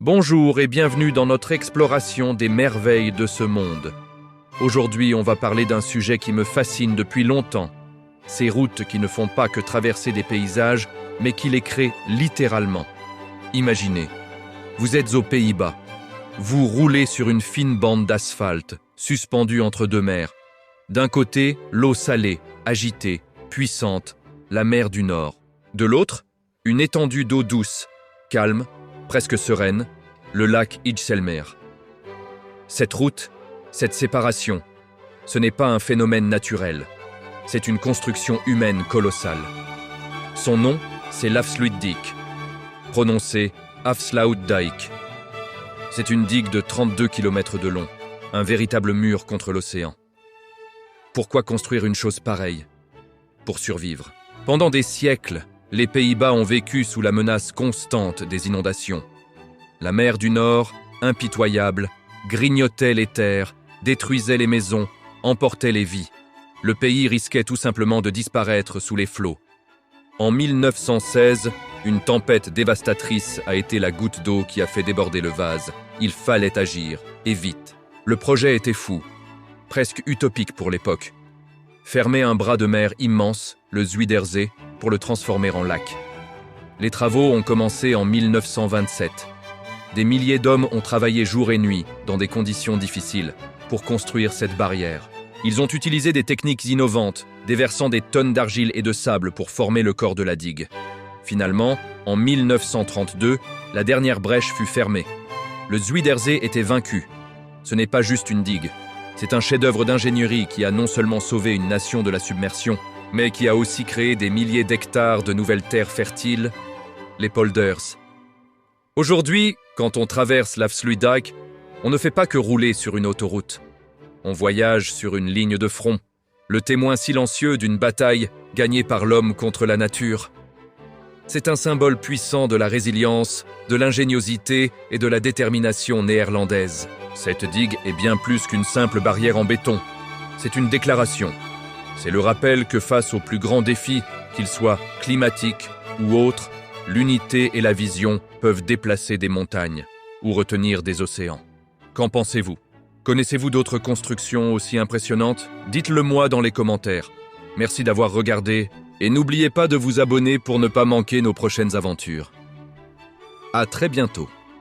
Bonjour et bienvenue dans notre exploration des merveilles de ce monde. Aujourd'hui, on va parler d'un sujet qui me fascine depuis longtemps. Ces routes qui ne font pas que traverser des paysages, mais qui les créent littéralement. Imaginez, vous êtes aux Pays-Bas. Vous roulez sur une fine bande d'asphalte, suspendue entre deux mers. D'un côté, l'eau salée, agitée, puissante, la mer du Nord. De l'autre, une étendue d'eau douce, calme, presque sereine, le lac Ijsselmeer. Cette route, cette séparation, ce n'est pas un phénomène naturel, c'est une construction humaine colossale. Son nom, c'est l'Afsluitdijk, prononcé Afsluitdijk. C'est une digue de 32 km de long, un véritable mur contre l'océan. Pourquoi construire une chose pareille? Pour survivre. Pendant des siècles, les Pays-Bas ont vécu sous la menace constante des inondations. La mer du Nord, impitoyable, grignotait les terres, détruisait les maisons, emportait les vies. Le pays risquait tout simplement de disparaître sous les flots. En 1916, une tempête dévastatrice a été la goutte d'eau qui a fait déborder le vase. Il fallait agir, et vite. Le projet était fou, presque utopique pour l'époque. Fermer un bras de mer immense, le Zuiderzee, pour le transformer en lac. Les travaux ont commencé en 1927. Des milliers d'hommes ont travaillé jour et nuit, dans des conditions difficiles, pour construire cette barrière. Ils ont utilisé des techniques innovantes, déversant des tonnes d'argile et de sable pour former le corps de la digue. Finalement, en 1932, la dernière brèche fut fermée. Le Zuiderzee était vaincu. Ce n'est pas juste une digue. C'est un chef-d'œuvre d'ingénierie qui a non seulement sauvé une nation de la submersion, mais qui a aussi créé des milliers d'hectares de nouvelles terres fertiles, les polders. Aujourd'hui, quand on traverse l'Afsluitdijk, on ne fait pas que rouler sur une autoroute. On voyage sur une ligne de front, le témoin silencieux d'une bataille gagnée par l'homme contre la nature. C'est un symbole puissant de la résilience, de l'ingéniosité et de la détermination néerlandaise. Cette digue est bien plus qu'une simple barrière en béton. C'est une déclaration. C'est le rappel que face aux plus grands défis, qu'ils soient climatiques ou autres, l'unité et la vision peuvent déplacer des montagnes ou retenir des océans. Qu'en pensez-vous? Connaissez-vous d'autres constructions aussi impressionnantes? Dites-le moi dans les commentaires. Merci d'avoir regardé et n'oubliez pas de vous abonner pour ne pas manquer nos prochaines aventures. À très bientôt.